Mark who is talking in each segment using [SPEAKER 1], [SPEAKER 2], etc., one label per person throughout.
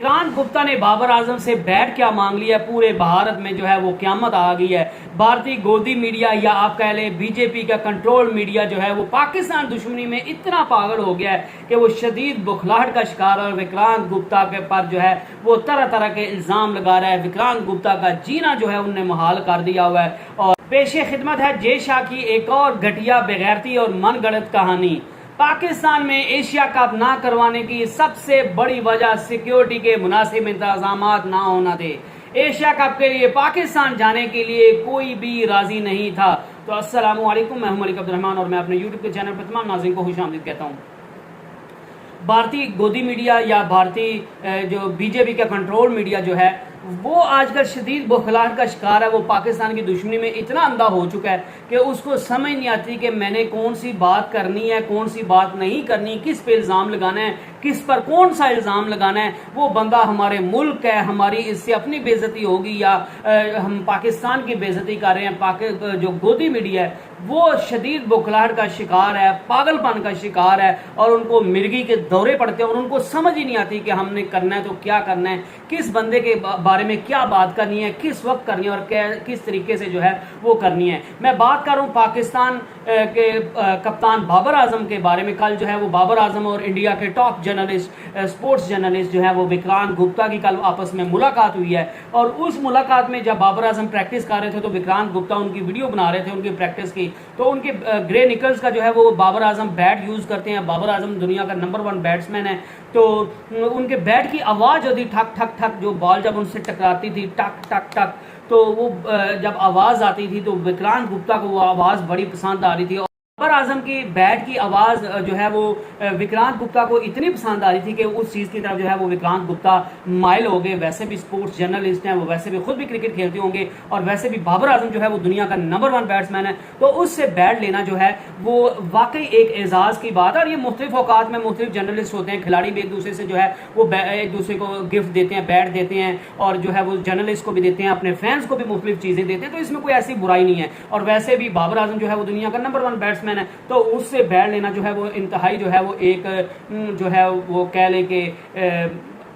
[SPEAKER 1] विक्रांत गुप्ता ने बाबर आजम से बैट क्या मांग लिया है। पूरे भारत में जो है वो क़यामत आ गई है। भारतीय गोदी मीडिया या आप कह लें बीजेपी का कंट्रोल मीडिया जो है वो पाकिस्तान दुश्मनी में इतना पागल हो गया है कि वो शदीद बुखलाहट का शिकार और विक्रांत गुप्ता के पर जो है वो तरह तरह के इल्ज़ाम लगा रहा है। विक्रांत गुप्ता का जीना जो है उनने मुहाल कर दिया हुआ है। और पेशे खिदमत है जय शाह की एक और घटिया बेगैरती और मनगढ़ंत कहानी। पाकिस्तान में एशिया कप ना करवाने की सबसे बड़ी वजह सिक्योरिटी के मुनासिब इंतजाम ना होना थे। एशिया कप के लिए पाकिस्तान जाने के लिए कोई भी राजी नहीं था। तो अस्सलामु अलैकुम, मैं हूं मलिक अब्दुल रहमान और मैं अपने यूट्यूब के चैनल पर तमाम नाज़रीन को खुशामदीद कहता हूं। भारतीय गोदी मीडिया या भारतीय जो बीजेपी का कंट्रोल मीडिया जो है वो आजकल शदीद बुखलाहट का शिकार है। वो पाकिस्तान की दुश्मनी में इतना अंधा हो चुका है कि उसको समझ नहीं आती कि मैंने कौन सी बात करनी है, कौन सी बात नहीं करनी, किस पे इल्ज़ाम लगाना है, किस पर कौन सा इल्ज़ाम लगाना है। वो बंदा हमारे मुल्क है, हमारी इससे अपनी बेइज्जती होगी या हम पाकिस्तान की बेइज्जती कर रहे हैं। जो गोदी मीडिया है वो शदीद बुखलाहट का शिकार है, पागलपन का शिकार है और उनको मिर्गी के दौरे पड़ते हैं और उनको समझ ही नहीं आती कि हमने करना है तो क्या करना है, किस बंदे के बारे में क्या बात करनी है, किस वक्त करनी है और किस तरीके से जो है वो करनी है। मैं बात कर रहा हूँ पाकिस्तान के कप्तान बाबर आजम के बारे में। कल जो है वो बाबर आजम और इंडिया के टॉप जर्नलिस्ट स्पोर्ट्स जर्नलिस्ट जो है वो विक्रांत गुप्ता की कल आपस में मुलाकात हुई है और उस मुलाकात में जब बाबर आजम प्रैक्टिस कर रहे थे तो विक्रांत गुप्ता उनकी वीडियो बना रहे थे उनकी प्रैक्टिस की। तो उनके ग्रे निकल्स का जो है वो बाबर आजम बैट यूज करते हैं। बाबर आजम दुनिया का नंबर 1 बैट्समैन है। तो उनके बैट की आवाज होती ठक ठक ठक, जो बॉल जब उनसे टकराती थी टक टक टक, तो वो जब आवाज आती थी तो विक्रांत गुप्ता को वो आवाज बड़ी पसंद आ रही थी। बाबर आजम की बैट की आवाज़ जो है वो विक्रांत गुप्ता को इतनी पसंद आ रही थी कि उस चीज़ की तरफ जो है वो विक्रांत गुप्ता माइल हो गए। वैसे भी स्पोर्ट्स जर्नलिस्ट हैं, वो वैसे भी खुद भी क्रिकेट खेलते होंगे और वैसे भी बाबर आजम जो है वो दुनिया का नंबर 1 बैट्समैन है। तो उससे बैट लेना जो है वो वाकई एक एजाज़ की बात है। और ये मुख्तलिफ औकात में मुख्तलिफ जर्नलिस्ट होते हैं, खिलाड़ी भी एक दूसरे से जो है वो एक दूसरे को गिफ्ट देते हैं, बैट देते हैं और जो है वो जर्नलिस्ट को भी देते हैं, अपने फैंस को भी मुख्तलिफ चीज़ें देते हैं। तो इसमें कोई ऐसी बुराई नहीं है। और वैसे भी बाबर आजम जो है वो दुनिया का नंबर 1 बैट्समैन है, तो उससे बैट लेना जो है वो इंतहाई जो है वो एक जो है वो कह लें कि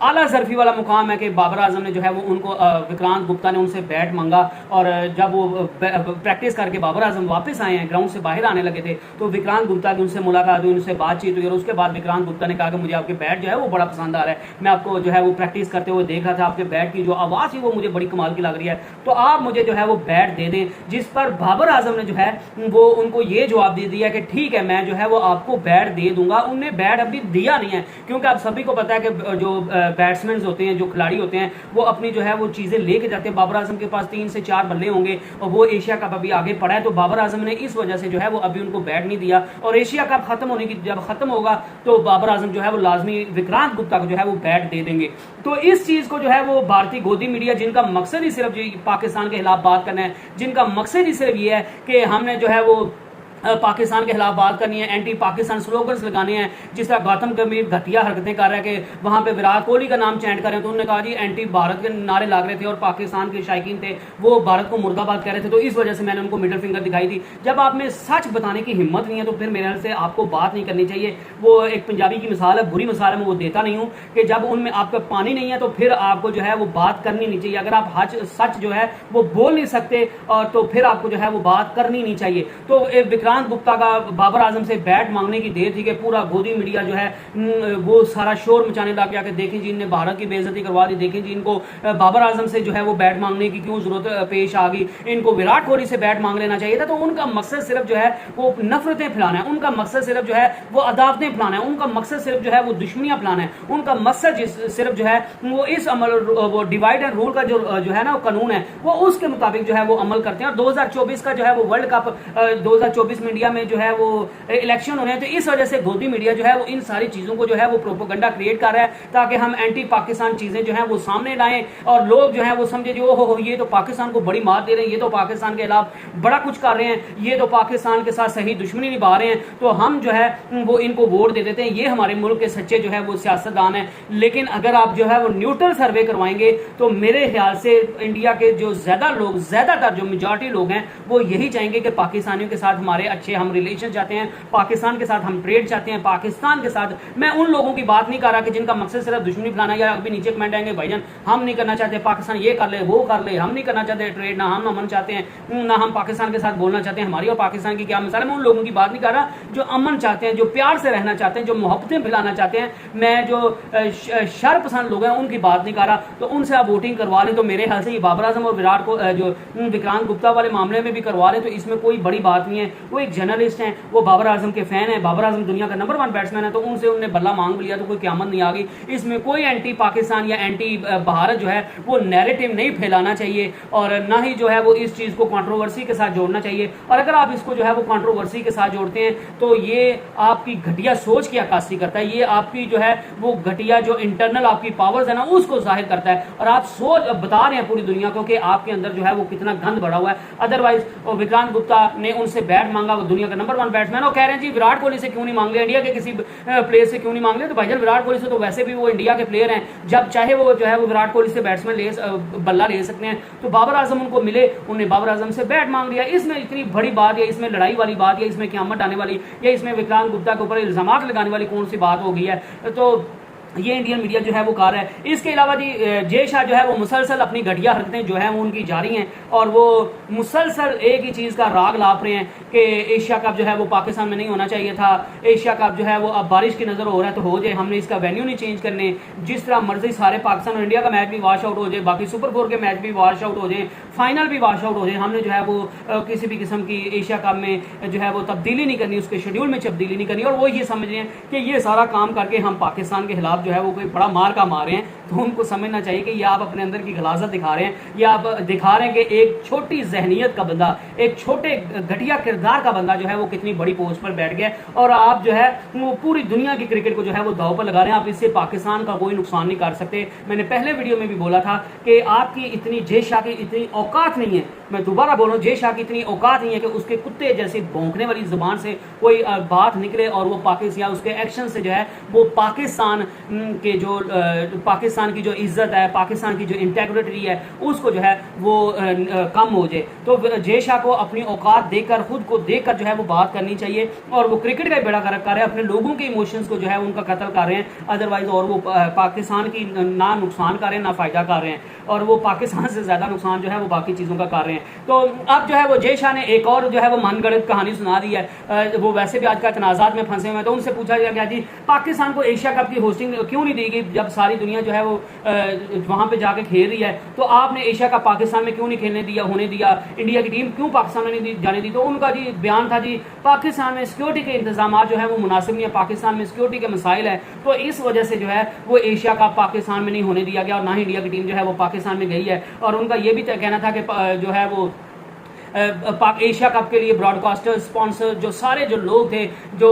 [SPEAKER 1] आला ज़रफ़ी वाला मुकाम है कि बाबर आजम ने जो है वो उनको विक्रांत गुप्ता ने उनसे बैट मांगा और जब वो प्रैक्टिस करके बाबर आजम वापस आए हैं, ग्राउंड से बाहर आने लगे थे, तो विक्रांत गुप्ता की उनसे मुलाकात हुई, उनसे बातचीत हुई और उसके बाद विक्रांत गुप्ता ने कहा कि मुझे आपके बैट जो है वो बड़ा पसंद आ रहा है, मैं आपको जो है वो प्रैक्टिस करते हुए देख रहा था, आपके बैट की जो आवाज़ थी वो मुझे बड़ी कमाल की लग रही है, तो आप मुझे जो है वो बैट दे दें। जिस पर बाबर आजम ने जो है वो उनको ये जवाब दे दिया कि ठीक है, मैं जो है वो आपको बैट दे दूंगा। उनने बैट अभी दिया नहीं है क्योंकि आप सभी को पता है कि जो बैट्समैन होते हैं, जो खिलाड़ी होते हैं, वो अपनी जो है वो चीजें लेके जाते हैं। बाबर आजम के पास 3 से 4 बल्ले होंगे और वो एशिया कप अभी आगे पड़ा है, तो बाबर आजम ने इस वजह से जो है वो अभी उनको बैट नहीं दिया। और एशिया कप खत्म होने की जब खत्म होगा तो बाबर आजम जो है वो लाजमी विक्रांत गुप्ता को जो है वो बैट दे देंगे। तो इस चीज को जो है वो भारतीय गोदी मीडिया, जिनका मकसद ही सिर्फ पाकिस्तान के खिलाफ बात करना है, जिनका मकसद ही सिर्फ ये है कि हमने जो है वो पाकिस्तान के खिलाफ बात करनी है, एंटी पाकिस्तान स्लोगन्स लगाने हैं, जिस तरह गौतम गंभीर घटिया हरकतें कर रहे हैं कि वहां पे विराट कोहली का नाम चैंट कर रहे हैं, तो उन्होंने कहा जी एंटी भारत के नारे लाग रहे थे और पाकिस्तान के शायकीन थे वो भारत को मुर्दाबाद कह रहे थे, तो इस वजह से मैंने उनको मिडिल फिंगर दिखाई थी। जब आप में सच बताने की हिम्मत नहीं है तो फिर मेरे ख्याल से आपको बात नहीं करनी चाहिए। वो एक पंजाबी की मिसाल है, बुरी मिसाल है, मैं वो देता नहीं हूँ कि जब उनमें आपका पानी नहीं है तो फिर आपको जो है वो बात करनी नहीं चाहिए। अगर आप सच जो है वो बोल नहीं सकते और तो फिर आपको जो है वो बात करनी नहीं चाहिए। तो विक्रांत गुप्ता का बाबर आजम से बैट मांगने की देर थी कि पूरा गोदी मीडिया जो है वो सारा शोर मचाने लग गया कि देखें जी इनने भारत की बेइज्जती करवा दी, देखें जी इनको बाबर आजम से जो है वो बैट मांगने की क्यों जरूरत पेश आ गई, इनको विराट कोहली से बैट मांग लेना चाहिए था। तो उनका मकसद सिर्फ जो है वो नफरतें फैलाना है, उनका मकसद सिर्फ जो है वो अदावतें फैलाना है, उनका मकसद सिर्फ जो है वो दुश्मनियां फैलाना है, उनका मकसद सिर्फ जो है वो इस अमल वो डिवाइड एंड रूल का जो है ना कानून है वो उसके मुताबिक जो है वो अमल करते हैं। और 2024 का जो है वो वर्ल्ड कप 2024 में इंडिया में जो है वो इलेक्शन हो रहे हैं, तो इस वजह से गोदी मीडिया जो है वो इन सारी चीजों को जो है वो प्रोपेगेंडा क्रिएट कर रहा है ताकि हम एंटी पाकिस्तान चीजें जो है वो सामने लाएं और लोग जो है वो समझे जो हो ये तो पाकिस्तान को बड़ी मार दे रहे हैं, ये तो पाकिस्तान के खिलाफ बड़ा कुछ कर रहे हैं, ये तो पाकिस्तान के साथ सही दुश्मनी निभा रहे हैं, तो हम जो है वो इनको वोट दे देते हैं, ये हमारे मुल्क के सच्चे जो है वो सियासतदान है। लेकिन अगर आप जो है वो न्यूट्रल सर्वे करवाएंगे तो मेरे ख्याल से इंडिया के जो ज्यादातर जो मेजॉरिटी लोग हैं वो यही चाहेंगे कि पाकिस्तानियों के साथ हमारे अच्छे हम रिलेशन चाहते हैं, पाकिस्तान के साथ हम ट्रेड चाहते हैं, पाकिस्तान के साथ। मैं उन लोगों की बात नहीं कर रहा कि जिनका मकसद सिर्फ दुश्मनी फैलाना, या अभी नीचे कमेंट आएंगे भाईजान हम नहीं करना चाहते पाकिस्तान ये कर ले वो कर ले, हम नहीं करना चाहते ट्रेड, ना हम अमन चाहते हैं, ना हम पाकिस्तान के साथ बोलना चाहते हैं, हमारी और पाकिस्तान की क्या मिसाल है। मैं उन लोगों की बात नहीं कर रहा जो अमन चाहते हैं, जो प्यार से रहना चाहते हैं, जो मोहब्बतें फैलाना चाहते हैं। मैं जो शर पसंद लोग हैं उनकी बात नहीं कर रहा। तो उनसे आप वोटिंग करवा लें तो मेरे ख्याल से ये बाबर आजम और विराट को जो विक्रांत गुप्ता वाले मामले में भी करवा लें तो इसमें कोई बड़ी बात नहीं है। वो एक जर्नलिस्ट हैं, वो बाबर आजम के फैन है, बाबर आजम दुनिया का नंबर 1 बैट्समैन है, तो उनसे उन्होंने बल्ला मांग लिया तो कोई क़यामत नहीं आ गई। इसमें कोई एंटी पाकिस्तान या एंटी भारत जो है वो नैरेटिव नहीं फैलाना चाहिए, और ना ही जो है वो इस चीज़ को कंट्रोवर्सी के साथ जोड़ना चाहिए। और अगर आप इसको जो है वो कंट्रोवर्सी के साथ जोड़ते हैं तो ये आपकी घटिया सोच की अक्कासी करता है, ये आपकी जो है वो घटिया जो इंटरनल आपकी पावर्स है ना उसको जाहिर करता है, और आप सोच बता रहे हैं पूरी दुनिया को कि आपके अंदर जो है वो कितना गंद भरा हुआ है। अदरवाइज विक्रांत गुप्ता ने उनसे बैट मांगा, वो दुनिया का नंबर 1 बैट्समैन, और कह रहे हैं जी विराट कोहली से क्यों नहीं मांग लिया, इंडिया के किसी प्लेयर से क्यों नहीं मांग लिया। तो भाईजान विराट कोहली से तो वैसे भी वो इंडिया के प्लेयर हैं, जब चाहे वो जो है वो विराट कोहली से बैट्समैन बल्ला ले सकते हैं। तो बाबर आजम उनको मिले, उन्होंने बाबर आजम से बैट मांग लिया। इसमें इतनी बड़ी बात या इसमें लड़ाई वाली बात या इसमें क़यामत आने वाली या इसमें विक्रांत गुप्ता के ऊपर इल्जामात लगाने वाली कौन सी बात हो गई है। तो ये इंडियन मीडिया जो है वो कार है। इसके अलावा जी जय शाह जो है वो मुसलसल अपनी घटिया हरकतें जो है वो उनकी जारी हैं, और वो मुसलसल एक ही चीज़ का राग लाप रहे हैं कि एशिया कप जो है वो पाकिस्तान में नहीं होना चाहिए था, एशिया कप जो है वो अब बारिश की नज़र हो रहा है तो हो जाए, हमने इसका वेन्यू नहीं चेंज करने, जिस तरह मर्जी सारे पाकिस्तान और इंडिया का मैच भी वॉश आउट हो जाए, बाकी सुपर 4 के मैच भी वॉश आउट हो जाए, फाइनल भी वॉश आउट हो जाए, हमने जो है वो किसी भी किस्म की एशिया कप में जो है वो तब्दीली नहीं करनी, उसके शेड्यूल में तब्दीली नहीं करनी। और वो ये समझ रहे हैं कि ये सारा काम करके हम पाकिस्तान के खिलाफ जो है वो कोई बड़ा मार का मारे हैं। तो उनको समझना चाहिए कि ये आप अपने अंदर की गलाजत दिखा रहे हैं, या आप दिखा रहे हैं कि एक छोटी जहनीत का बंदा, एक छोटे घटिया किरदार का बंदा जो है वो कितनी बड़ी पोस्ट पर बैठ गया, और आप जो है वो पूरी दुनिया की क्रिकेट को जो है वो दाव पर लगा रहे हैं। आप इससे पाकिस्तान का कोई नुकसान नहीं कर सकते। मैंने पहले वीडियो में भी बोला था कि आपकी इतनी जय शाह की इतनी औकात नहीं है, मैं दोबारा बोल रहा हूँ, जय शाह की इतनी औकात नहीं है कि उसके कुत्ते जैसे भौंकने वाली जुबान से कोई बात निकले और वो पाकिस्तान या उसके एक्शन से जो है वो पाकिस्तान के जो पाकिस्तान की जो इज्जत है, पाकिस्तान की जो इंटेग्रिटी है उसको जो है वो कम हो जाए। तो जय शाह को अपनी औकात देकर, खुद को देखकर जो है वो बात करनी चाहिए, और वो क्रिकेट का बेड़ा गर्क कर रहे हैं, अपने लोगों के इमोशंस को जो है उनका कत्ल कर रहे हैं अदरवाइज, और वो पाकिस्तान की ना नुकसान कर रहे हैं ना फायदा कर रहे हैं, और वो पाकिस्तान से ज्यादा नुकसान जो है वो बाकी चीजों का कर रहे हैं। तो अब जो है वो जय शाह ने एक और जो है वो मनगढ़ंत कहानी सुना दी है। वो वैसे भी आजकल तनाजात में फंसे हुए हैं, तो उनसे पूछा गया जी पाकिस्तान को एशिया कप की होस्टिंग क्यों नहीं दी गई, जब सारी दुनिया जो है वो वहां पे जाके खेल रही है, तो आपने एशिया कप पाकिस्तान में क्यों नहीं खेलने दिया, होने दिया, इंडिया की टीम क्यों पाकिस्तान में नहीं जाने दी। तो उनका जी बयान था जी पाकिस्तान में सिक्योरिटी के इंतजाम जो है वो मुनासिब नहीं है, पाकिस्तान में सिक्योरिटी के मसाइल है, तो इस वजह से जो है वो एशिया कप पाकिस्तान में नहीं होने दिया गया, और ना ही इंडिया की टीम जो है वो पाकिस्तान में गई है। और उनका ये भी कहना था कि जो है वो एशिया कप के लिए ब्रॉडकास्टर, स्पॉन्सर, जो सारे जो लोग थे, जो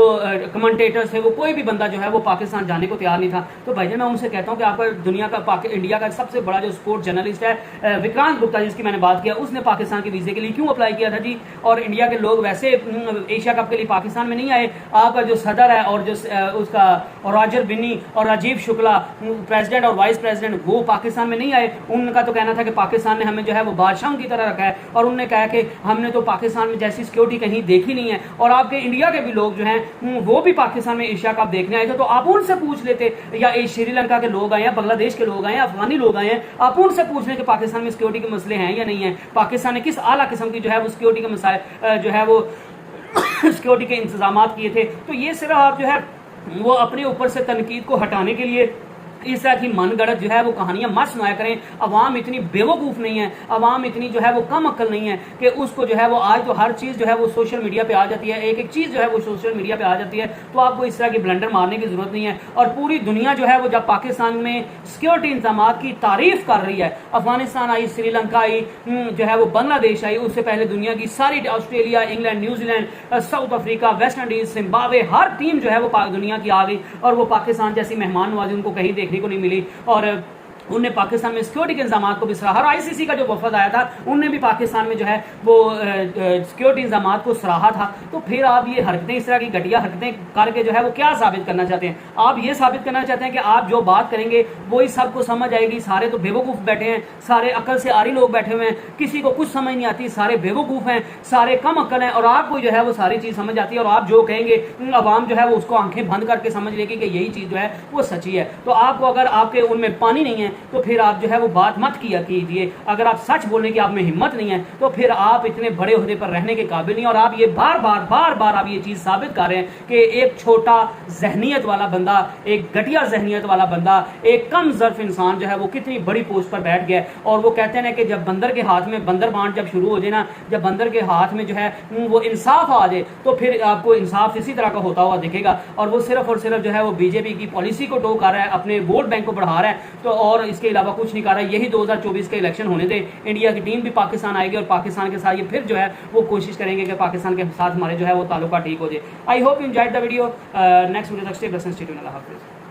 [SPEAKER 1] कमेंटेटर्स थे, वो कोई भी बंदा जो है वो पाकिस्तान जाने को तैयार नहीं था। तो भाईजान मैं उनसे कहता हूं कि आपका दुनिया का इंडिया का सबसे बड़ा जो स्पोर्ट्स जर्नलिस्ट है विक्रांत गुप्ता, जिसकी मैंने बात किया, उसने पाकिस्तान के वीजे के लिए क्यों अप्लाई किया था जी, और इंडिया के लोग वैसे एशिया कप के लिए पाकिस्तान में नहीं आए। आपका जो सदर है और जो उसका रॉजर बिन्नी और राजीव शुक्ला प्रेसिडेंट और वाइस प्रेसिडेंट, वो पाकिस्तान में नहीं आए। उनका तो कहना था कि पाकिस्तान ने हमें जो है वो बादशाहों की तरह रखा है, और उन्होंने कहा कि हमने तो पाकिस्तान में जैसी सिक्योरिटी कहीं देखी नहीं है। और आपके इंडिया के भी लोग जो हैं वो भी पाकिस्तान में एशिया कप देखने आए थे, तो आप उनसे पूछ लेते, या श्रीलंका के लोग आए हैं, बांग्लादेश के लोग आए हैं, अफगानी लोग आए हैं, आप उनसे पूछ लें कि पाकिस्तान में सिक्योरिटी के मसले हैं या नहीं है, पाकिस्तान ने किस आला किस्म की जो है वो सिक्योरिटी के मसाइल जो है वो सिक्योरिटी के इंतजाम किए थे। तो ये सिर्फ आप जो है वो अपने ऊपर से तनकीद को हटाने के लिए इस तरह की मनगढ़ंत जो है वो कहानियां मत सुनाया करें। अवाम इतनी बेवकूफ़ नहीं है, अवाम इतनी जो है वो कम अक्ल नहीं है कि उसको जो है वो आज तो हर चीज़ जो है वो सोशल मीडिया पे आ जाती है, एक एक चीज़ जो है वो सोशल मीडिया पे आ जाती है, तो आपको इस तरह की ब्लंडर मारने की ज़रूरत नहीं है। और पूरी दुनिया जो है वो जब पाकिस्तान में सिक्योरिटी इंतजाम की तारीफ कर रही है, अफगानिस्तान आई, श्रीलंका आई, जो है वो बांग्लादेश आई, उससे पहले दुनिया की सारी Australia, England, New Zealand, South Africa, West Indies, Zimbabwe, हर टीम जो है वो दुनिया की आ गई, और वो पाकिस्तान जैसी मेहमान नवाजी उनको कहीं देखने को नहीं मिली। और उनने पाकिस्तान में सिक्योरिटी के इंतजाम को भी सराहा और आईसीसी का जो वफद आया था उनने भी पाकिस्तान में जो है वो सिक्योरिटी इंतजाम को सराहा था। तो फिर आप ये हरकतें, इस तरह की घटिया हरकतें करके जो है वो क्या साबित करना चाहते हैं? आप ये साबित करना चाहते हैं कि आप जो बात करेंगे वही सबको समझ आएगी, सारे तो बेवकूफ़ बैठे हैं, सारे अकल से आरी लोग बैठे हुए हैं, किसी को कुछ समझ नहीं आती, सारे बेवकूफ़ हैं, सारे कम अकल हैं और आपको जो है वो सारी चीज़ समझ आती है और आप जो कहेंगे अवाम जो है वो उसको आंखें बंद करके समझ लेगी कि यही चीज़ जो है वो सच्ची है। तो आपको अगर आपके उनमें पानी नहीं है तो फिर आप जो है वो बात मत किया कीजिए। अगर आप सच बोलने की आप में हिम्मत नहीं है तो फिर आप इतने बड़े ओहदे पर रहने के काबिल नहीं। और आप ये बार बार आप ये चीज साबित कर रहे हैं कि एक छोटा जहनियत वाला बंदा, एक घटिया जहनियत वाला बंदा, एक कम ज़र्फ इंसान जो है वो कितनी बड़ी पोस्ट पर बैठ गया। और वो कहते हैं कि जब बंदर के हाथ में बंदर बांट जब शुरू हो जाए ना, जब बंदर के हाथ में जो है वो इंसाफ आ जाए तो फिर आपको इंसाफ इसी तरह का होता हुआ दिखेगा। और वो सिर्फ और सिर्फ जो है वो बीजेपी की पॉलिसी को टो कर रहा है, अपने वोट बैंक को बढ़ा रहा है, तो और इसके अलावा कुछ नहीं कर रहा है। यही 2024 के इलेक्शन होने थे, इंडिया की टीम भी पाकिस्तान आएगी और पाकिस्तान के साथ ये फिर जो है वो कोशिश करेंगे कि पाकिस्तान के साथ हमारे जो है वो ताल्लुका ठीक हो जाए। I hope you enjoyed the video. Next video तक स्टे ब्लेस्ड, स्टे ट्यून्ड, अल्लाह हाफिज़।